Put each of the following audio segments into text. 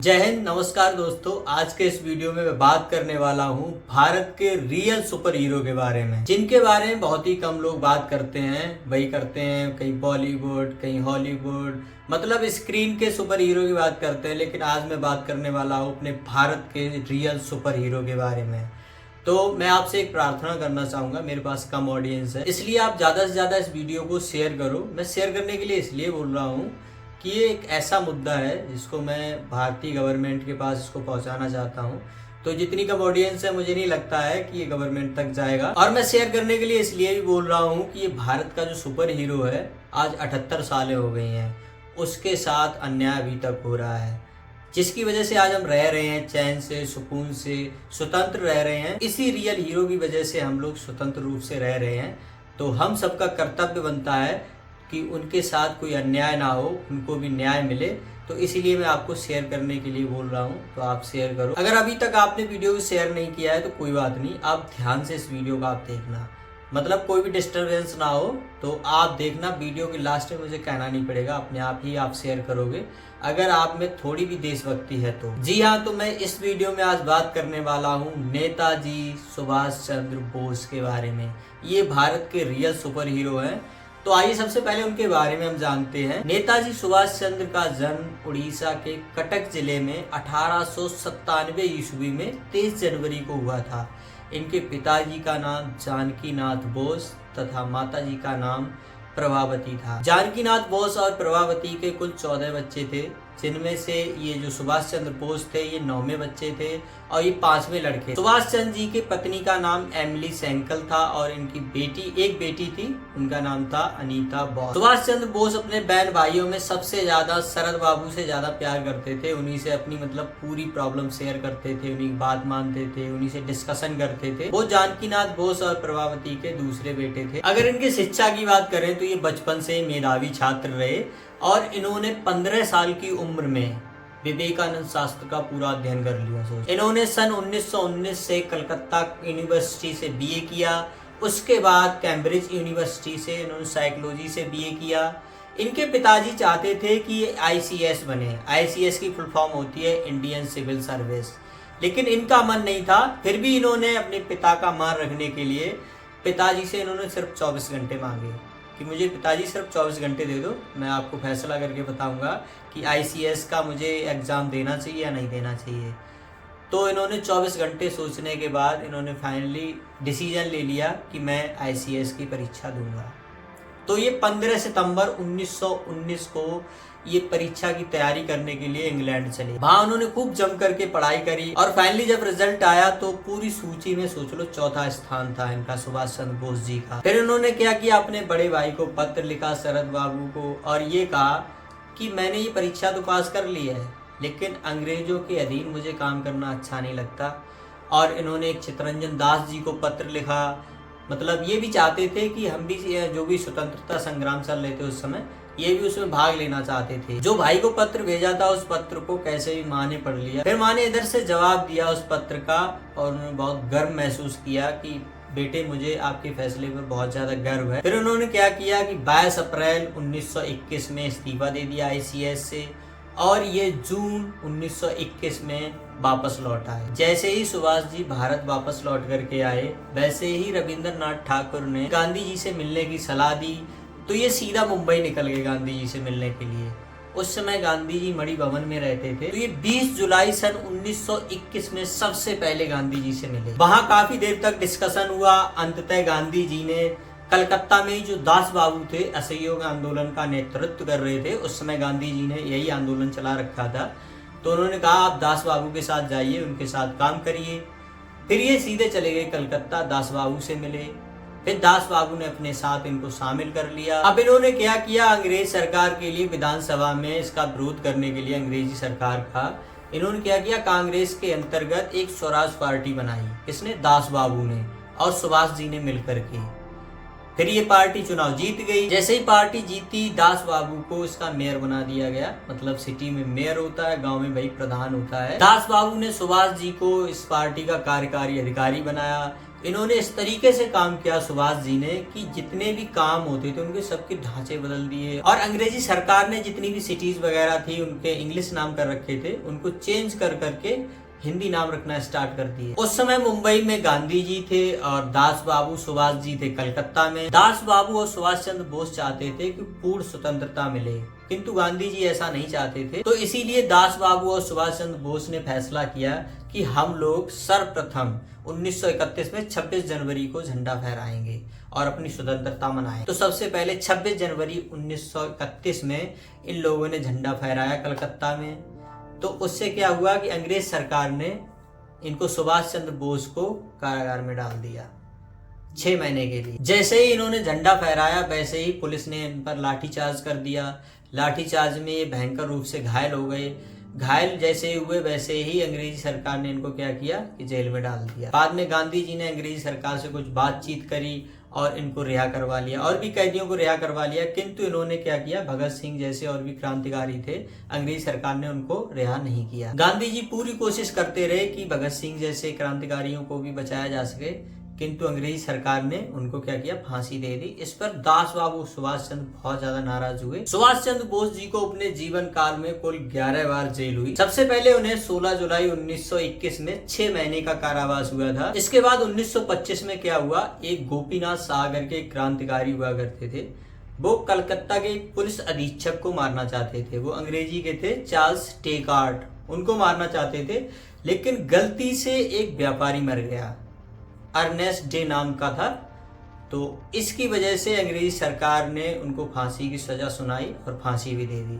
जय हिंद, नमस्कार दोस्तों। आज के इस वीडियो में मैं बात करने वाला हूं भारत के रियल सुपर हीरो के बारे में, जिनके बारे में बहुत ही कम लोग बात करते हैं। वही करते हैं कहीं बॉलीवुड, कहीं हॉलीवुड, मतलब स्क्रीन के सुपर हीरो की बात करते हैं। लेकिन आज मैं बात करने वाला हूं अपने भारत के रियल सुपर हीरो के बारे में। तो मैं आपसे एक प्रार्थना करना चाहूँगा, मेरे पास कम ऑडियंस है, इसलिए आप ज़्यादा से ज़्यादा इस वीडियो को शेयर करो। मैं शेयर करने के लिए इसलिए बोल रहा हूँ कि ये एक ऐसा मुद्दा है जिसको मैं भारतीय गवर्नमेंट के पास इसको पहुंचाना चाहता हूं। तो जितनी कम ऑडियंस है, मुझे नहीं लगता है कि ये गवर्नमेंट तक जाएगा। और मैं शेयर करने के लिए इसलिए भी बोल रहा हूं कि ये भारत का जो सुपर हीरो है, आज 78 सालें हो गई हैं, उसके साथ अन्याय अभी तक हो रहा है, जिसकी वजह से आज हम रह रहे हैं चैन से, सुकून से, स्वतंत्र रह रहे हैं। इसी रियल हीरो की वजह से हम लोग स्वतंत्र रूप से रह रहे हैं। तो हम सबका कर्तव्य बनता है कि उनके साथ कोई अन्याय ना हो, उनको भी न्याय मिले। तो इसीलिए मैं आपको शेयर करने के लिए बोल रहा हूँ, तो आप शेयर करो। अगर अभी तक आपने वीडियो को शेयर नहीं किया है तो कोई बात नहीं, आप ध्यान से इस वीडियो को आप देखना, मतलब कोई भी डिस्टरबेंस ना हो। तो आप देखना, वीडियो के लास्ट में मुझे कहना नहीं पड़ेगा, अपने आप ही आप शेयर करोगे अगर आप में थोड़ी भी देशभक्ति है तो। जी हाँ, तो मैं इस वीडियो में आज बात करने वाला हूँ नेताजी सुभाष चंद्र बोस के बारे में। ये भारत के रियल सुपर हीरो हैं। तो आइए सबसे पहले उनके बारे में हम जानते हैं। नेताजी सुभाष चंद्र का जन्म उड़ीसा के कटक जिले में 1897 ईस्वी में 23 जनवरी को हुआ था। इनके पिताजी का नाम जानकीनाथ बोस तथा माताजी का नाम प्रभावती था। जानकीनाथ बोस और प्रभावती के कुल 14 बच्चे थे, जिनमें से ये जो सुभाष चंद्र बोस थे ये 9वें बच्चे थे और ये 5वें लड़के। सुभाष चंद्र जी की पत्नी का नाम एमिली सेंकल था और इनकी एक बेटी थी, उनका नाम था अनीता बोस। सुभाष चंद्र बोस अपने बहन भाइयों में सबसे ज्यादा शरद बाबू से ज्यादा प्यार करते थे। उन्हीं से अपनी मतलब पूरी प्रॉब्लम शेयर करते थे, उन्हीं की बात मानते थे, उन्हीं से डिस्कशन करते थे। वो जानकीनाथ बोस और प्रभावती के दूसरे बेटे थे। अगर इनकी शिक्षा की बात करें तो ये बचपन से मेधावी छात्र रहे और इन्होंने 15 साल की उम्र में विवेकानंद शास्त्र का पूरा अध्ययन कर लिया। इन्होंने सन 1919 से कलकत्ता यूनिवर्सिटी से बीए किया। उसके बाद कैम्ब्रिज यूनिवर्सिटी से इन्होंने साइकोलॉजी से बीए किया। इनके पिताजी चाहते थे कि ये आईसीएस बने। आईसीएस की फुल फॉर्म होती है इंडियन सिविल सर्विस, लेकिन इनका मन नहीं था। फिर भी इन्होंने अपने पिता का मान रखने के लिए पिताजी से इन्होंने सिर्फ 24 घंटे मांगे कि मुझे पिताजी सिर्फ 24 घंटे दे दो, मैं आपको फैसला करके बताऊंगा कि आईसीएस का मुझे एग्ज़ाम देना चाहिए या नहीं देना चाहिए। तो इन्होंने 24 घंटे सोचने के बाद इन्होंने फाइनली डिसीजन ले लिया कि मैं आईसीएस की परीक्षा दूंगा। तो ये 15 सितंबर 1919 को ये परीक्षा की तैयारी करने के लिए इंग्लैंड चले। वहां उन्होंने खूब जम करके पढ़ाई करी और फाइनली जब रिजल्ट आया तो पूरी सूची में सोच लो 4था स्थान था इनका, सुभाष चंद्र बोस जी का। फिर उन्होंने क्या किया, अपने बड़े भाई को पत्र लिखा, शरद बाबू को, और ये कहा कि मैंने ये परीक्षा तो पास कर ली है, लेकिन अंग्रेजों के अधीन मुझे काम करना अच्छा नहीं लगता। और इन्होंने एक चित्तरंजन दास जी को पत्र लिखा। मतलब ये भी चाहते थे कि हम भी जो भी स्वतंत्रता संग्राम चल रहे थे उस समय, ये भी उसमें भाग लेना चाहते थे। जो भाई को पत्र भेजा था उस पत्र को कैसे भी माँ ने पढ़ लिया। फिर माँ ने इधर से जवाब दिया उस पत्र का और उन्होंने बहुत गर्व महसूस किया कि बेटे मुझे आपके फैसले पर बहुत ज्यादा गर्व है। फिर उन्होंने क्या किया कि 22 अप्रैल 1921 में इस्तीफा दे दिया आईसीएस से और ये जून 1921 में वापस लौट आए। जैसे ही सुभाष जी भारत वापस लौट करके आए, वैसे ही रविंद्रनाथ ठाकुर ने गांधी जी से मिलने की सलाह दी। तो ये सीधा मुंबई निकल गए गांधी जी से मिलने के लिए। उस समय गांधी जी मणि भवन में रहते थे। तो ये 20 जुलाई सन 1921 में सबसे पहले गांधी जी से मिले। वहां काफी देर तक डिस्कशन हुआ। अंततः गांधी जी ने कलकत्ता में जो दास बाबू थे, असहयोग आंदोलन का नेतृत्व कर रहे थे, उस समय गांधी जी ने यही आंदोलन चला रखा था। तो उन्होंने कहा आप दास बाबू के साथ जाइए, उनके साथ काम करिए। फिर ये सीधे चले गए कलकत्ता, दास बाबू से मिले। फिर दास बाबू ने अपने साथ इनको शामिल कर लिया। अब इन्होंने क्या किया, अंग्रेज सरकार के लिए विधानसभा में इसका विरोध करने के लिए अंग्रेजी सरकार का, इन्होंने क्या किया, कांग्रेस के अंतर्गत एक स्वराज पार्टी बनाई। इसने दास बाबू ने और सुभाष जी ने मिलकर के। फिर ये पार्टी चुनाव जीत गई। जैसे ही पार्टी जीती, दास बाबू को इसका मेयर बना दिया गया। मतलब सिटी में मेयर होता है, गांव में भाई प्रधान होता है। दास बाबू ने सुभाष जी को इस पार्टी का कार्यकारी अधिकारी बनाया। इन्होंने इस तरीके से काम किया सुभाष जी ने कि जितने भी काम होते थे उनके सबके ढांचे बदल दिए, और अंग्रेजी सरकार ने जितनी भी सिटीज वगैरह थी उनके इंग्लिश नाम कर रखे थे उनको चेंज कर करके हिंदी नाम रखना स्टार्ट कर दिए। उस समय मुंबई में गांधी जी थे और दास बाबू सुभाष जी थे कलकत्ता में। दास बाबू और सुभाष चंद्र बोस चाहते थे कि पूर्ण स्वतंत्रता मिले, किंतु गांधी जी ऐसा नहीं चाहते थे। तो इसीलिए दास बाबू और सुभाष चंद्र बोस ने फैसला किया कि हम लोग सर्वप्रथम 1931 में 26 जनवरी को झंडा फहराएंगे और अपनी स्वतंत्रता मनाएं। तो सबसे पहले 26 जनवरी 1931 में इन लोगों ने झंडा फहराया कलकत्ता में। तो उससे क्या हुआ कि अंग्रेज सरकार ने इनको सुभाष चंद्र बोस को कारागार में डाल दिया 6 महीने के लिए। जैसे ही इन्होंने झंडा फहराया वैसे ही पुलिस ने इन पर लाठीचार्ज कर दिया। लाठीचार्ज में ये भयंकर रूप से घायल हो गए। घायल जैसे ही हुए वैसे ही अंग्रेजी सरकार ने इनको क्या किया कि जेल में डाल दिया। बाद में गांधी जी ने अंग्रेजी सरकार से कुछ बातचीत करी और इनको रिहा करवा लिया, और भी कैदियों को रिहा करवा लिया, किंतु इन्होंने क्या किया, भगत सिंह जैसे और भी क्रांतिकारी थे, अंग्रेजी सरकार ने उनको रिहा नहीं किया। गांधी जी पूरी कोशिश करते रहे कि भगत सिंह जैसे क्रांतिकारियों को भी बचाया जा सके, किंतु अंग्रेजी सरकार ने उनको क्या किया, फांसी दे दी। इस पर दास बाबू सुभाष चंद्र बहुत ज्यादा नाराज हुए। सुभाष चंद्र बोस जी को अपने जीवन काल में कुल 11 बार जेल हुई। सबसे पहले उन्हें 16 जुलाई 1921 में 6 महीने का कारावास हुआ था। इसके बाद 1925 में क्या हुआ, एक गोपीनाथ सागर के क्रांतिकारी हुआ करते थे, वो कलकत्ता के एक पुलिस अधीक्षक को मारना चाहते थे। वो अंग्रेजी के थे चार्ल्स टेकार्ट, उनको मारना चाहते थे, लेकिन गलती से एक व्यापारी मर गया, अर्नेस्ट डे नाम का था। तो इसकी वजह से अंग्रेजी सरकार ने उनको फांसी की सजा सुनाई और फांसी भी दे दी,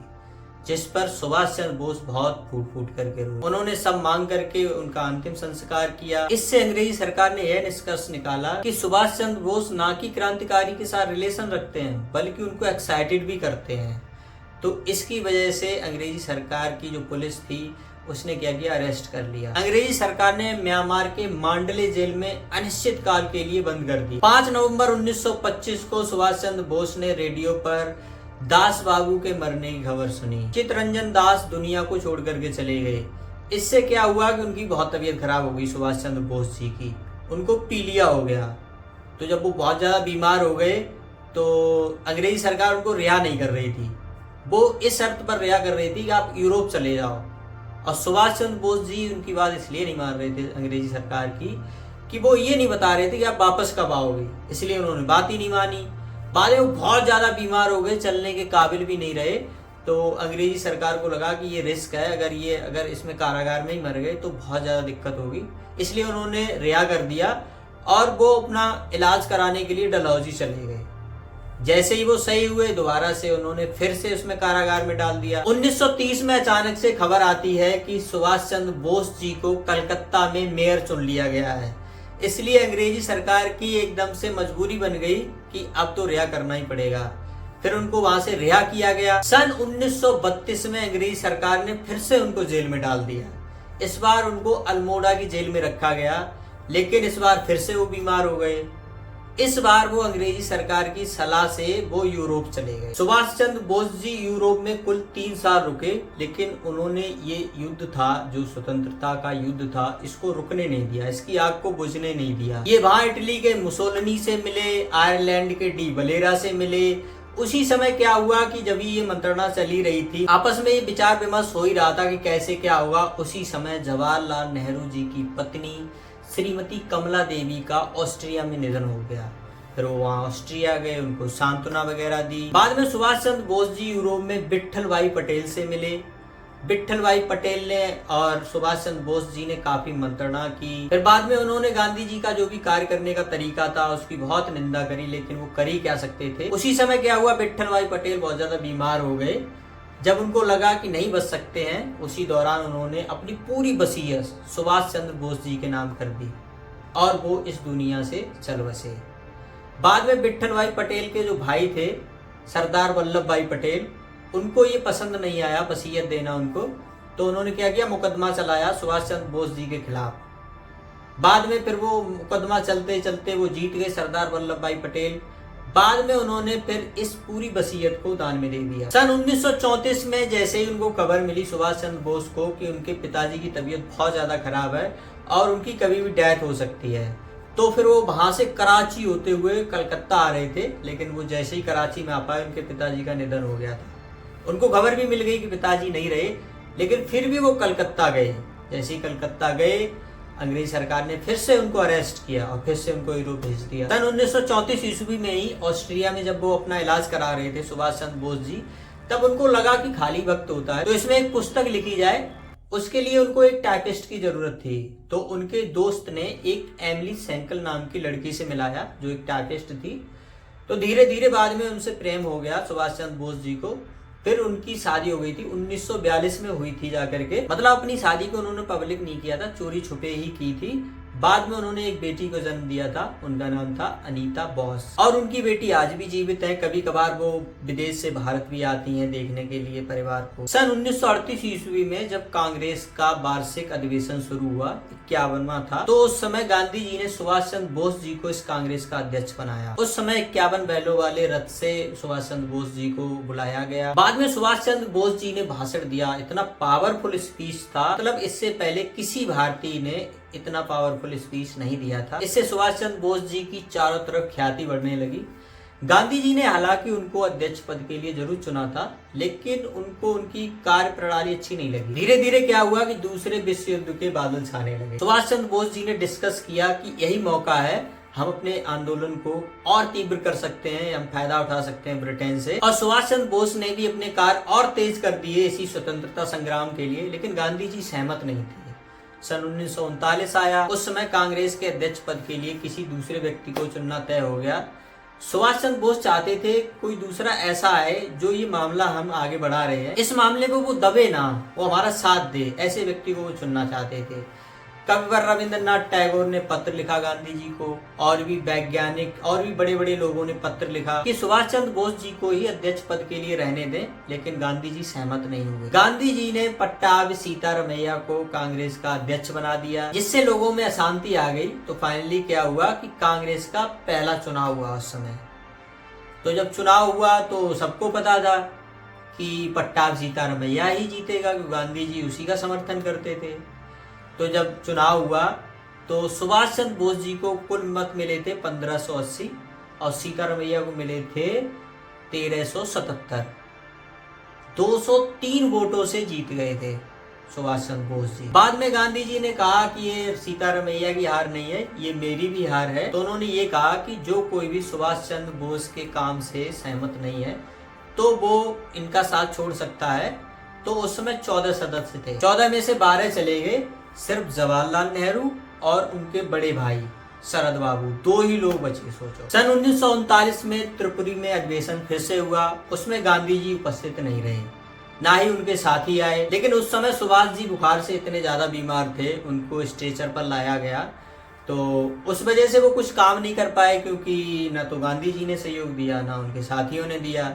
जिस पर सुभाष चंद्र बोस बहुत फूट फूट करके रोए। उन्होंने सब मांग करके उनका अंतिम संस्कार किया। इससे अंग्रेजी सरकार ने यह निष्कर्ष निकाला कि सुभाष चंद्र बोस ना कि क्रांतिकारी के साथ रिलेशन रखते हैं बल्कि उनको एक्साइटेड भी करते हैं। तो इसकी वजह से अंग्रेजी सरकार की जो पुलिस थी उसने क्या किया, अरेस्ट कर लिया। अंग्रेजी सरकार ने म्यांमार के मांडले जेल में अनिश्चित काल के लिए बंद कर दी। 5 नवंबर 1925 को सुभाष चंद्र बोस ने रेडियो पर दास बाबू के मरने की खबर सुनी। चित्तरंजन दास दुनिया को छोड़ करके चले गए। इससे क्या हुआ कि उनकी बहुत तबीयत खराब हो गई सुभाष चंद्र बोस जी की, उनको पीलिया हो गया। तो जब वो बहुत ज्यादा बीमार हो गए तो अंग्रेजी सरकार उनको रिहा नहीं कर रही थी। वो इस शर्त पर रिहा कर रही थी कि आप यूरोप चले जाओ, और सुभाष चंद्र बोस जी उनकी बात इसलिए नहीं मान रहे थे अंग्रेजी सरकार की कि वो ये नहीं बता रहे थे कि आप वापस कब आओगे, इसलिए उन्होंने बात ही नहीं मानी। बाद में वो बहुत ज्यादा बीमार हो गए, चलने के काबिल भी नहीं रहे। तो अंग्रेजी सरकार को लगा कि ये रिस्क है, अगर इसमें कारागार में ही मर गए तो बहुत ज्यादा दिक्कत होगी, इसलिए उन्होंने रिहा कर दिया और वो अपना इलाज कराने के लिए डलहौजी चले गए। जैसे ही वो सही हुए दोबारा से उन्होंने फिर से उसमें कारागार में डाल दिया। 1930 में अचानक से खबर आती है कि सुभाष चंद्र बोस जी को कलकत्ता में मेयर चुन लिया गया है। इसलिए अंग्रेजी सरकार की एकदम से मजबूरी बन गई कि अब तो रिहा करना ही पड़ेगा। फिर उनको वहां से रिहा किया गया। सन 1932 में अंग्रेजी सरकार ने फिर से उनको जेल में डाल दिया। इस बार उनको अल्मोड़ा की जेल में रखा गया, लेकिन इस बार फिर से वो बीमार हो गए। इस बार वो अंग्रेजी सरकार की सलाह से वो यूरोप चले गए। सुभाष चंद्र बोस जी यूरोप में कुल 3 साल रुके, लेकिन उन्होंने ये युद्ध था जो स्वतंत्रता का युद्ध था, इसको रुकने नहीं दिया, इसकी आग को बुझने नहीं दिया। ये वहां इटली के मुसोलिनी से मिले, आयरलैंड के डी वलेरा से मिले। उसी समय क्या हुआ कि जब ये मंत्रणा चली रही थी, आपस में ये विचार विमर्श हो ही रहा था कि कैसे क्या होगा, उसी समय जवाहरलाल नेहरू जी की पत्नी श्रीमती कमला देवी का ऑस्ट्रिया में निधन हो गया। फिर वो वहाँ ऑस्ट्रिया गए, उनको सांत्वना वगैरह दी। बाद में सुभाष चंद्र बोस जी यूरोप में विट्ठल भाई पटेल से मिले। विट्ठल भाई पटेल ने और सुभाष चंद्र बोस जी ने काफी मंत्रणा की। फिर बाद में उन्होंने गांधी जी का जो भी कार्य करने का तरीका था उसकी बहुत निंदा करी, लेकिन वो कर ही क्या सकते थे। उसी समय क्या हुआ, विट्ठल भाई पटेल बहुत ज्यादा बीमार हो गए। जब उनको लगा कि नहीं बच सकते हैं, उसी दौरान उन्होंने अपनी पूरी वसीयत सुभाष चंद्र बोस जी के नाम कर दी और वो इस दुनिया से चल बसे। बाद में विट्ठल भाई पटेल के जो भाई थे सरदार वल्लभ भाई पटेल, उनको ये पसंद नहीं आया वसीयत देना उनको, तो उन्होंने क्या किया, मुकदमा चलाया सुभाष चंद्र बोस जी के खिलाफ। बाद में फिर वो मुकदमा चलते चलते वो जीत गए सरदार वल्लभ भाई पटेल। बाद में उन्होंने फिर इस पूरी वसीयत को दान में दे दिया। सन 1934 में जैसे ही उनको खबर मिली सुभाष चंद्र बोस को कि उनके पिताजी की तबीयत बहुत ज्यादा खराब है और उनकी कभी भी डेथ हो सकती है, तो फिर वो वहां से कराची होते हुए कलकत्ता आ रहे थे, लेकिन वो जैसे ही कराची में आ पाए उनके पिताजी का निधन हो गया था। उनको खबर भी मिल गई कि पिताजी नहीं रहे, लेकिन फिर भी वो कलकत्ता गए। जैसे ही कलकत्ता गए, अंग्रेज सरकार ने फिर से उनको अरेस्ट किया और फिर से उनको यूरोप भेज दिया। सन 1934 ईस्वी में ही ऑस्ट्रिया में जब वो अपना इलाज करा रहे थे सुभाष चंद्र बोस जी, तब उनको लगा कि खाली वक्त होता है तो इसमें एक पुस्तक लिखी जाए। उसके लिए उनको एक टाइपिस्ट की जरूरत थी, तो उनके दोस्त ने एक एमिली सेंकल नाम की लड़की से मिलाया जो एक टाइपिस्ट थी। तो धीरे धीरे बाद में उनसे प्रेम हो गया सुभाष चंद्र बोस जी को। फिर उनकी शादी हो गई थी, 1942 में हुई थी जाकर के। मतलब अपनी शादी को उन्होंने पब्लिक नहीं किया था, चोरी छुपे ही की थी। बाद में उन्होंने एक बेटी को जन्म दिया था, उनका नाम था अनीता बोस, और उनकी बेटी आज भी जीवित है। कभी कभार वो विदेश से भारत भी आती हैं देखने के लिए परिवार को। सन 1938 ईस्वी में जब कांग्रेस का वार्षिक अधिवेशन शुरू हुआ, 51वां था, तो उस समय गांधी जी ने सुभाष चंद्र बोस जी को इस कांग्रेस का अध्यक्ष बनाया। उस समय 51 बैलों वाले रथ से सुभाष चंद्र बोस जी को बुलाया गया। बाद में सुभाष चंद्र बोस जी ने भाषण दिया, इतना पावरफुल स्पीच था, मतलब इससे पहले किसी भारतीय ने इतना पावरफुल स्पीच नहीं दिया था। इससे सुभाष चंद्र बोस जी की चारों तरफ ख्याति बढ़ने लगी। गांधी जी ने हालांकि उनको अध्यक्ष पद के लिए जरूर चुना था, लेकिन उनको उनकी कार्य प्रणाली अच्छी नहीं लगी। धीरे धीरे क्या हुआ कि दूसरे विश्व युद्ध के बादल छाने लगे। सुभाष चंद्र बोस जी ने डिस्कस किया कि यही मौका है, हम अपने आंदोलन को और तीव्र कर सकते हैं, हम फायदा उठा सकते हैं ब्रिटेन से। और सुभाष चंद्र बोस ने भी अपने कार्य और तेज कर दिए इसी स्वतंत्रता संग्राम के लिए, लेकिन गांधी जी सहमत नहीं थे। सन 1939 आया। उस समय कांग्रेस के अध्यक्ष पद के लिए किसी दूसरे व्यक्ति को चुनना तय हो गया। सुभाष चंद्र बोस चाहते थे कोई दूसरा ऐसा आए जो ये मामला हम आगे बढ़ा रहे हैं, इस मामले को वो दबे ना, वो हमारा साथ दे, ऐसे व्यक्ति को वो चुनना चाहते थे। कविवर रविंद्रनाथ टैगोर ने पत्र लिखा गांधी जी को, और भी वैज्ञानिक और भी बड़े बड़े लोगों ने पत्र लिखा कि सुभाष चंद्र बोस जी को ही अध्यक्ष पद के लिए रहने दें, लेकिन गांधी जी सहमत नहीं हुए। गांधी जी ने पट्टाभी सीतारामैया को कांग्रेस का अध्यक्ष बना दिया, जिससे लोगों में अशांति आ गई। तो फाइनली क्या हुआ कि कांग्रेस का पहला चुनाव हुआ उस समय। तो जब चुनाव हुआ तो सबको पता था कि पट्टाभी सीतारामैया ही जीतेगा, क्योंकि गांधी जी उसी का समर्थन करते थे। तो जब चुनाव हुआ तो सुभाष चंद्र बोस जी को कुल मत मिले थे 1580 और सीतारामैया को मिले थे 1377। 203 वोटों से जीत गए थे सुभाष चंद्र बोस जी। बाद में गांधी जी ने कहा कि ये सीतारामैया की हार नहीं है, ये मेरी भी हार है। तो उन्होंने ये कहा कि जो कोई भी सुभाष चंद्र बोस के काम से सहमत नहीं है तो वो इनका साथ छोड़ सकता है। तो उस समय 14 सदस्य थे, 14 में से 12 चले गए। सिर्फ जवाहरलाल नेहरू और उनके बड़े भाई शरद बाबू, 2 ही लोग बचे। सोचो, सन 1939 में त्रिपुरी में अधिवेशन फिर से हुआ। उसमें गांधी जी उपस्थित नहीं रहे, ना ही उनके साथी आए। लेकिन उस समय सुभाष जी बुखार से इतने ज्यादा बीमार थे, उनको स्ट्रेचर पर लाया गया। तो उस वजह से वो कुछ काम नहीं कर पाए, क्योंकि न तो गांधी जी ने सहयोग दिया, ना उनके साथियों ने दिया।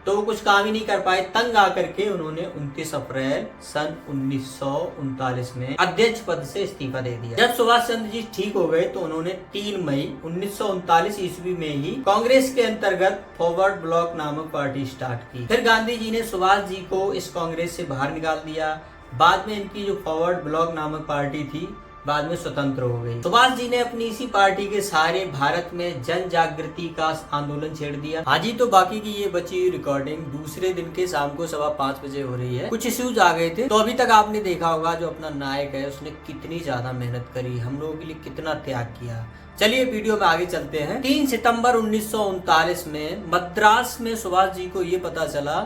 तो वो कुछ काम ही नहीं कर पाए। तंग आकर के उन्होंने 29 अप्रैल सन 1939 में अध्यक्ष पद से इस्तीफा दे दिया। जब सुभाष चंद्र जी ठीक हो गए तो उन्होंने 3 मई 1939 ईस्वी में ही कांग्रेस के अंतर्गत फॉरवर्ड ब्लॉक नामक पार्टी स्टार्ट की। फिर गांधी जी ने सुभाष जी को इस कांग्रेस से बाहर निकाल दिया। बाद में इनकी जो फॉरवर्ड ब्लॉक नामक पार्टी थी बाद में स्वतंत्र हो गई। सुभाष जी ने अपनी इसी पार्टी के सहारे भारत में जन जागृति का आंदोलन छेड़ दिया। हाँ जी, तो बाकी की ये बची रिकॉर्डिंग दूसरे दिन के शाम को 5:15 बजे हो रही है। कुछ इश्यूज आ गए थे, तो अभी तक आपने देखा होगा जो अपना नायक है उसने कितनी ज्यादा मेहनत करी, हम लोगों के लिए कितना त्याग किया। चलिए वीडियो में आगे चलते हैं। 3 सितंबर 1939 में मद्रास में सुभाष जी को ये पता चला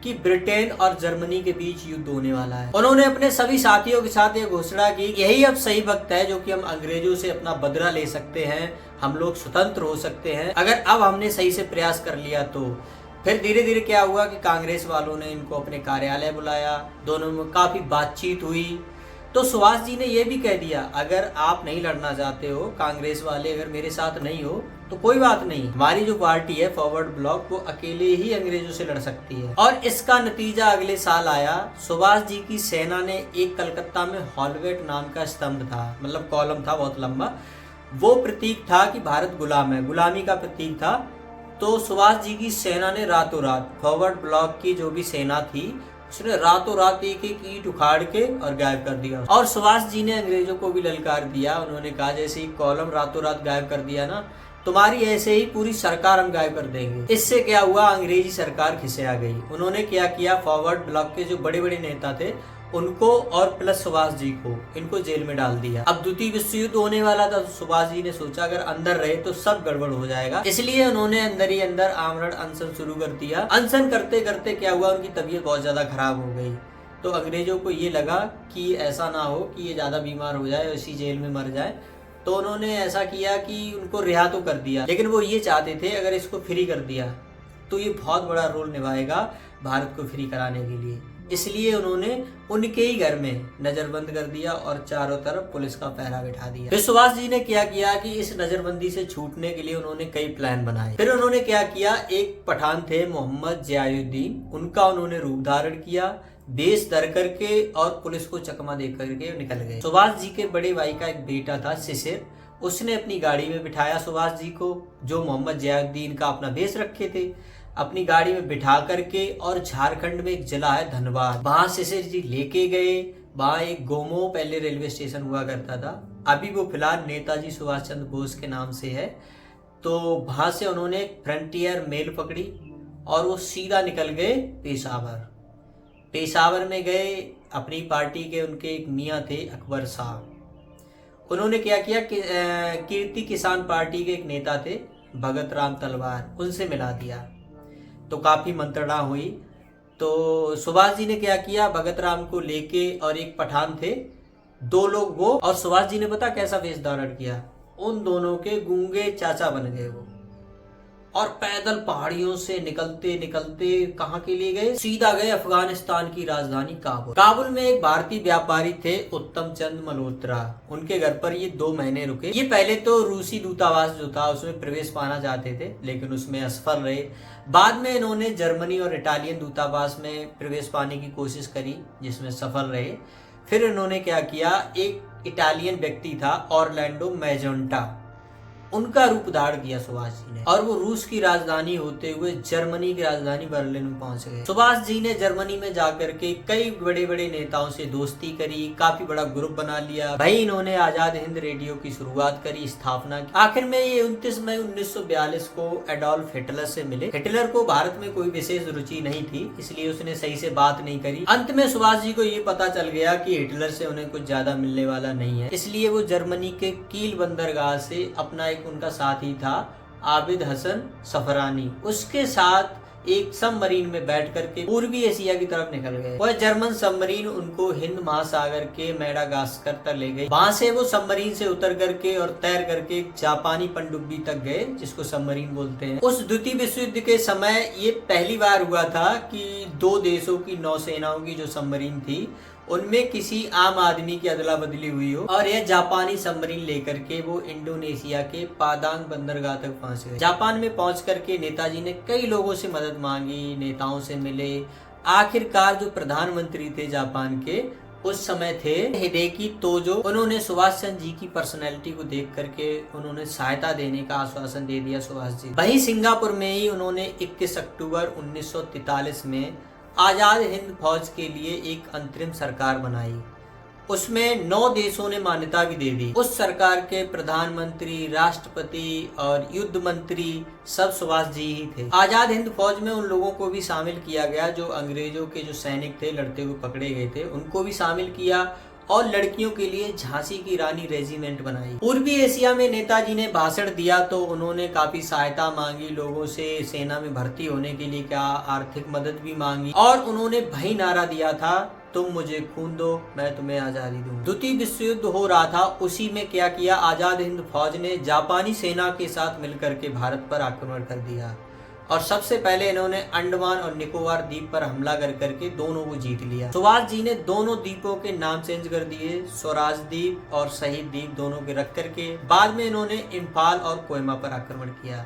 कि ब्रिटेन और जर्मनी के बीच युद्ध होने वाला है। उन्होंने अपने सभी साथियों के साथ ये घोषणा की, यही अब सही वक्त है जो कि हम अंग्रेजों से अपना बदला ले सकते हैं, हम लोग स्वतंत्र हो सकते हैं अगर अब हमने सही से प्रयास कर लिया तो। फिर धीरे धीरे क्या हुआ कि कांग्रेस वालों ने इनको अपने कार्यालय बुलाया, दोनों में काफी बातचीत हुई। तो सुभाष जी ने यह भी कह दिया, अगर आप नहीं लड़ना चाहते हो, कांग्रेस वाले अगर मेरे साथ नहीं हो तो कोई बात नहीं, हमारी जो पार्टी है फॉरवर्ड ब्लॉक वो अकेले ही अंग्रेजों से लड़ सकती है। और इसका नतीजा अगले साल आया। सुभाष जी की सेना ने एक कलकत्ता में हॉलवेट नाम का स्तंभ था, मतलब कॉलम था बहुत लंबा, वो प्रतीक था कि भारत गुलाम है, गुलामी का प्रतीक था। तो सुभाष जी की सेना ने रातों रात फॉरवर्ड ब्लॉक की जो भी सेना थी उसने रातों रात एक एक ईंट उखाड़ के और गायब कर दिया। और सुभाष जी ने अंग्रेजों को भी ललकार दिया। उन्होंने कहा जैसे ही कॉलम रातों रात गायब कर दिया ना, तुम्हारी ऐसे ही पूरी सरकार हम गायब कर देंगे। इससे क्या हुआ, अंग्रेजी सरकार खिसिया गई। उन्होंने क्या किया, फॉरवर्ड ब्लॉक के जो बड़े बड़े नेता थे उनको और प्लस सुभाष जी को, इनको जेल में डाल दिया। अब द्वितीय विश्व युद्ध होने वाला था, तो सुभाष जी ने सोचा अगर अंदर रहे तो सब गड़बड़ हो जाएगा, इसलिए उन्होंने अंदर ही अंदर आमरण अनशन शुरू कर दिया। अनशन करते करते क्या हुआ, उनकी तबीयत बहुत ज्यादा खराब हो गई। तो अंग्रेजों को ये लगा कि ऐसा ना हो कि ये ज्यादा बीमार हो जाए और इसी जेल में मर जाए, तो उन्होंने ऐसा किया कि उनको रिहा तो कर दिया, लेकिन वो ये चाहते थे अगर इसको फ्री कर दिया तो ये बहुत बड़ा रोल निभाएगा भारत को फ्री कराने के लिए। इसलिए उन्होंने उनके ही घर में नजरबंद कर दिया और चारों तरफ पुलिस का पहरा बिठा दिया। फिर सुभाष जी ने क्या किया कि इस नजरबंदी से छूटने के लिए उन्होंने कई प्लान बनाए। फिर उन्होंने क्या किया, एक पठान थे मोहम्मद जियाउद्दीन, उनका उन्होंने रूप धारण किया, बेस धर करके और पुलिस को चकमा दे करके निकल गए। सुभाष जी के बड़े भाई का एक बेटा था शिशिर, उसने अपनी गाड़ी में बिठाया सुभाष जी को, जो मोहम्मद जियाउद्दीन का अपना बेस रखे थे, अपनी गाड़ी में बिठा करके और झारखंड में एक जिला है धनबाद, वहां शिशिर जी लेके गए। वहां एक गोमो पहले रेलवे स्टेशन हुआ करता था, अभी वो फिलहाल नेताजी सुभाष चंद्र बोस के नाम से है। तो वहां से उन्होंने फ्रंटियर मेल पकड़ी और वो सीधा निकल गए पेशावर। पेशावर में गए, अपनी पार्टी के उनके एक मियाँ थे अकबर साहब, उन्होंने क्या किया कि कीर्ति किसान पार्टी के एक नेता थे भगत राम तलवार, उनसे मिला दिया। तो काफी मंत्रणा हुई। तो सुभाष जी ने क्या किया, भगत राम को लेके और एक पठान थे, दो लोग वो, और सुभाष जी ने पता कैसा वेश धारण किया, उन दोनों के गूंगे चाचा बन गए वो, और पैदल पहाड़ियों से निकलते निकलते कहाँ के लिए गए, सीधा गए अफगानिस्तान की राजधानी काबुल। काबुल में एक भारतीय व्यापारी थे उत्तम चंद मल्होत्रा, उनके घर पर ये 2 महीने रुके। ये पहले तो रूसी दूतावास जो था उसमें प्रवेश पाना चाहते थे, लेकिन उसमें असफल रहे। बाद में इन्होंने जर्मनी और इटालियन दूतावास में प्रवेश पाने की कोशिश करी, जिसमें सफल रहे। फिर इन्होंने क्या किया, एक इटालियन व्यक्ति था ऑरलैंडो मैजेंटा, उनका रूप धारण किया सुभाष जी ने, और वो रूस की राजधानी होते हुए जर्मनी की राजधानी बर्लिन में पहुंच गए। सुभाष जी ने जर्मनी में जाकर के कई बड़े बड़े नेताओं से दोस्ती करी, काफी बड़ा ग्रुप बना लिया। भाई इन्होंने आजाद हिंद रेडियो की शुरुआत करी, स्थापना की। आखिर में ये 29 मई 1942 को एडोल्फ हिटलर से मिले। हिटलर को भारत में कोई विशेष रुचि नहीं थी, इसलिए उसने सही से बात नहीं करी। अंत में सुभाष जी को ये पता चल गया कि हिटलर से उन्हें कुछ ज्यादा मिलने वाला नहीं है, इसलिए वो जर्मनी के कील बंदरगाह से अपना एक उनका साथी था आबिद हसन सफरानी, उसके साथ एक सबमरीन में बैठ करके पूर्वी एशिया की तरफ निकल गए। वह जर्मन सबमरीन उनको हिंद महासागर के मेडागास्कर तक ले गई। वहां से वो सबमरीन से उतर करके और तैर करके जापानी पनडुब्बी तक गए, जिसको सबमरीन बोलते हैं। उस द्वितीय विश्व युद्ध के समय ये पहली बार हुआ था कि 2 देशों की नौसेनाओं की जो सबमरीन थी उनमें किसी आम आदमी की अदला बदली हुई हो, और यह जापानी सबमरीन लेकर के वो इंडोनेशिया के पादांग बंदरगाह तक पहुंच गए। जापान में पहुंच करके नेताजी ने कई लोगों से मदद मांगी, नेताओं से मिले। आखिरकार जो प्रधानमंत्री थे जापान के उस समय थे हिडेकी तोजो, उन्होंने सुभाष चंद्र जी की पर्सनैलिटी को देख करके उन्होंने सहायता देने का आश्वासन दे दिया सुभाष जी। वहीं सिंगापुर में ही उन्होंने 21 अक्टूबर 1943 में आजाद हिंद फौज के लिए एक अंतरिम सरकार बनाई। उसमें 9 देशों ने मान्यता भी दे दी। उस सरकार के प्रधानमंत्री, राष्ट्रपति और युद्ध मंत्री सब सुभाष जी ही थे। आजाद हिंद फौज में उन लोगों को भी शामिल किया गया जो अंग्रेजों के जो सैनिक थे, लड़ते हुए पकड़े गए थे, उनको भी शामिल किया, और लड़कियों के लिए झांसी की रानी रेजिमेंट बनाई। पूर्वी एशिया में नेताजी ने भाषण दिया तो उन्होंने काफी सहायता मांगी लोगों से, सेना में भर्ती होने के लिए क्या आर्थिक मदद भी मांगी, और उन्होंने वही नारा दिया था, तुम मुझे खून दो मैं तुम्हें आजादी दूं। द्वितीय विश्व युद्ध हो रहा था, उसी में क्या किया, आजाद हिंद फौज ने जापानी सेना के साथ मिलकर के भारत पर आक्रमण कर दिया, और सबसे पहले इन्होंने अंडमान और निकोबार द्वीप पर हमला कर करके दोनों को जीत लिया। सुभाष जी ने दोनों द्वीपों के नाम चेंज कर दिए, स्वराज द्वीप और शहीद द्वीप दोनों के रख करके। बाद में इन्होंने इम्फाल और कोहिमा पर आक्रमण किया,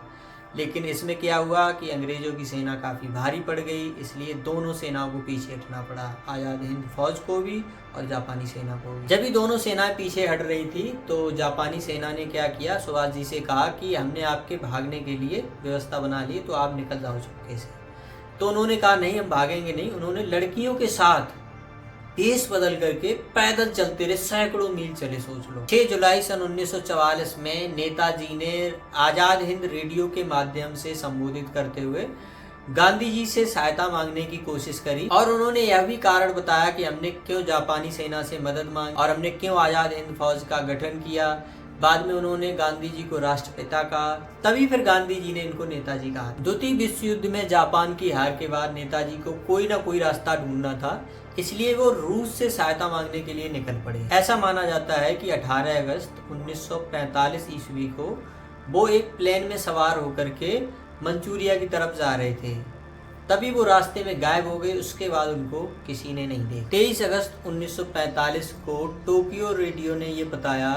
लेकिन इसमें क्या हुआ कि अंग्रेजों की सेना काफी भारी पड़ गई, इसलिए दोनों सेनाओं को पीछे हटना पड़ा, आजाद हिंद फौज को भी और जापानी सेना को भी। जब भी दोनों सेनाएं पीछे हट रही थी तो जापानी सेना ने क्या किया, सुभाष जी से कहा कि हमने आपके भागने के लिए व्यवस्था बना ली, तो आप निकल जाओ चुपके से। तो उन्होंने कहा नहीं हम भागेंगे नहीं। उन्होंने लड़कियों के साथ देश बदल करके पैदल चलते रहे, सैकड़ों मील चले। सोच लो, 6 जुलाई सन 1944 में नेताजी ने आजाद हिंद रेडियो के माध्यम से संबोधित करते हुए गांधी जी से सहायता मांगने की कोशिश करी और उन्होंने यह भी कारण बताया कि हमने क्यों जापानी सेना से मदद मांगी और हमने क्यों आजाद हिंद फौज का गठन किया। बाद में उन्होंने गांधी जी को राष्ट्रपिता कहा, तभी फिर गांधी जी ने इनको नेताजी कहा। द्वितीय विश्व युद्ध में जापान की हार के बाद नेताजी को कोई ना कोई रास्ता ढूंढना था, इसलिए वो रूस से सहायता मांगने के लिए निकल पड़े। ऐसा माना जाता है कि 18 अगस्त 1945 ईस्वी को वो एक प्लेन में सवार होकर के मंचूरिया की तरफ जा रहे थे, तभी वो रास्ते में गायब हो गए। उसके बाद उनको किसी ने नहीं देखा। 23 अगस्त 1945 को टोक्यो रेडियो ने ये बताया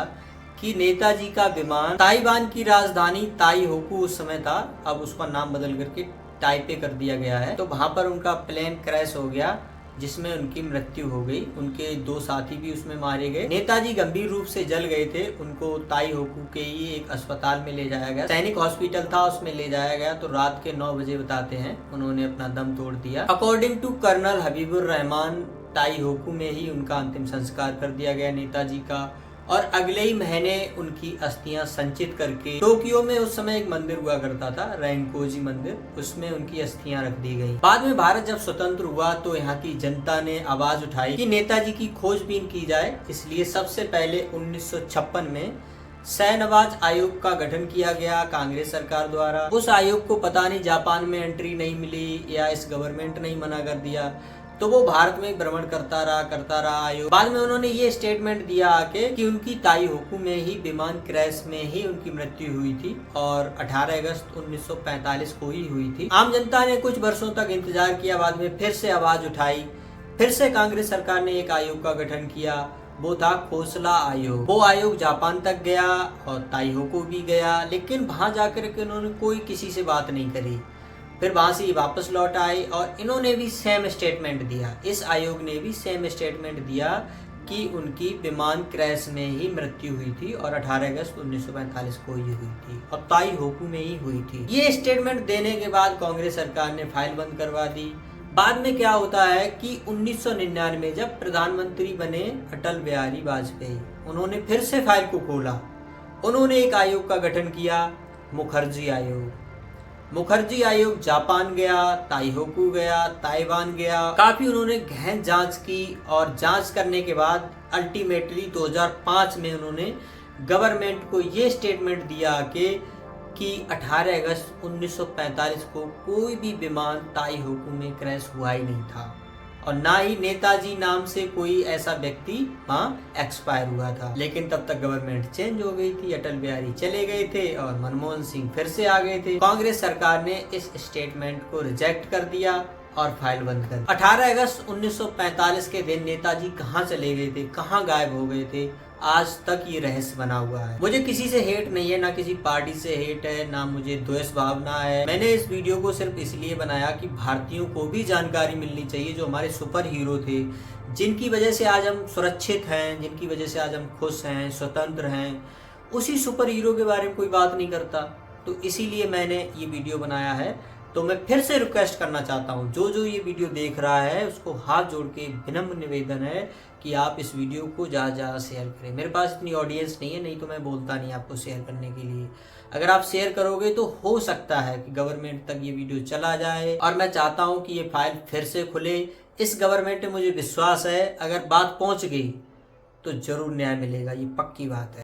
कि नेताजी का विमान ताइवान की राजधानी ताइहोकू उस समय था, अब उसका नाम बदल करके टाइपे कर दिया गया है, तो वहां पर उनका प्लेन क्रैश हो गया जिसमें उनकी मृत्यु हो गई। उनके 2 साथी भी उसमें मारे गए। नेताजी गंभीर रूप से जल गए थे, उनको ताइहोकू के ही एक अस्पताल में ले जाया गया, सैनिक हॉस्पिटल था, उसमें ले जाया गया। तो रात के 9 बजे बताते हैं उन्होंने अपना दम तोड़ दिया। According to colonel Habibur Rahman, Taihoku में ही उनका अंतिम संस्कार कर दिया गया नेताजी का और अगले ही महीने उनकी अस्थियां संचित करके टोक्यो में उस समय एक मंदिर हुआ करता था, रैनकोजी मंदिर, उसमें उनकी अस्थियां रख दी गई। बाद में भारत जब स्वतंत्र हुआ तो यहाँ की जनता ने आवाज उठाई कि नेताजी की खोजबीन की जाए, इसलिए सबसे पहले 1956 में सैनवाज आयोग का गठन किया गया कांग्रेस सरकार द्वारा। उस आयोग को पता नहीं जापान में एंट्री नहीं मिली या इस गवर्नमेंट ने ही मना कर दिया, तो वो भारत में भ्रमण करता रहा आयोग। बाद में उन्होंने ये स्टेटमेंट दिया आके कि उनकी ताइहोकू में ही विमान क्रैश में ही उनकी मृत्यु हुई थी और 18 अगस्त 1945 को ही हुई थी। आम जनता ने कुछ वर्षों तक इंतजार किया, बाद में फिर से आवाज उठाई, फिर से कांग्रेस सरकार ने एक आयोग का गठन किया, वो था खोसला आयोग। वो आयोग जापान तक गया और ताइहोकू भी गया, लेकिन वहां जाकर के उन्होंने कोई किसी से बात नहीं करी। फिर वहां से वापस लौट आए और इन्होंने भी सेम स्टेटमेंट दिया, इस आयोग ने भी सेम स्टेटमेंट दिया कि उनकी विमान क्रैश में ही मृत्यु हुई थी और 18 अगस्त 1945 को ही हुई थी और ताइहोकू में ही हुई थी। ये स्टेटमेंट देने के बाद कांग्रेस सरकार ने फाइल बंद करवा दी। बाद में क्या होता है कि 1999 जब प्रधानमंत्री बने अटल बिहारी वाजपेयी, उन्होंने फिर से फाइल को खोला। उन्होंने एक आयोग का गठन किया, मुखर्जी आयोग। मुखर्जी आयोग जापान गया, ताइहोकू गया, ताइवान गया, काफी उन्होंने गहन जांच की और जांच करने के बाद अल्टीमेटली 2005 में उन्होंने गवर्नमेंट को ये स्टेटमेंट दिया कि 18 अगस्त 1945 को कोई भी विमान ताइहोकू में क्रैश हुआ ही नहीं था और ना ही नेताजी नाम से कोई ऐसा व्यक्ति वहाँ एक्सपायर हुआ था। लेकिन तब तक गवर्नमेंट चेंज हो गई थी, अटल बिहारी चले गए थे और मनमोहन सिंह फिर से आ गए थे। कांग्रेस सरकार ने इस स्टेटमेंट को रिजेक्ट कर दिया और फाइल बंद कर दी। 18 अगस्त 1945 के दिन नेताजी कहाँ चले गए थे, कहाँ गायब हो गए थे, आज तक ये रहस्य बना हुआ है। मुझे किसी से हेट नहीं है, ना किसी पार्टी से हेट है, ना मुझे द्वेष भावना है। मैंने इस वीडियो को सिर्फ इसलिए बनाया कि भारतीयों को भी जानकारी मिलनी चाहिए, जो हमारे सुपर हीरो थे, जिनकी वजह से आज हम सुरक्षित हैं, जिनकी वजह से आज हम खुश हैं, स्वतंत्र हैं, उसी सुपर हीरो के बारे में कोई बात नहीं करता। तो इसीलिए मैंने ये वीडियो बनाया है। तो मैं फिर से रिक्वेस्ट करना चाहता हूँ, जो ये वीडियो देख रहा है उसको हाथ जोड़ के विनम्र निवेदन है कि आप इस वीडियो को ज़्यादा शेयर करें। मेरे पास इतनी ऑडियंस नहीं है, नहीं तो मैं बोलता नहीं आपको शेयर करने के लिए। अगर आप शेयर करोगे तो हो सकता है कि गवर्नमेंट तक ये वीडियो चला जाए और मैं चाहता हूँ कि ये फाइल फिर से खुले। इस गवर्नमेंट में मुझे विश्वास है, अगर बात पहुँच गई तो जरूर न्याय मिलेगा, ये पक्की बात है।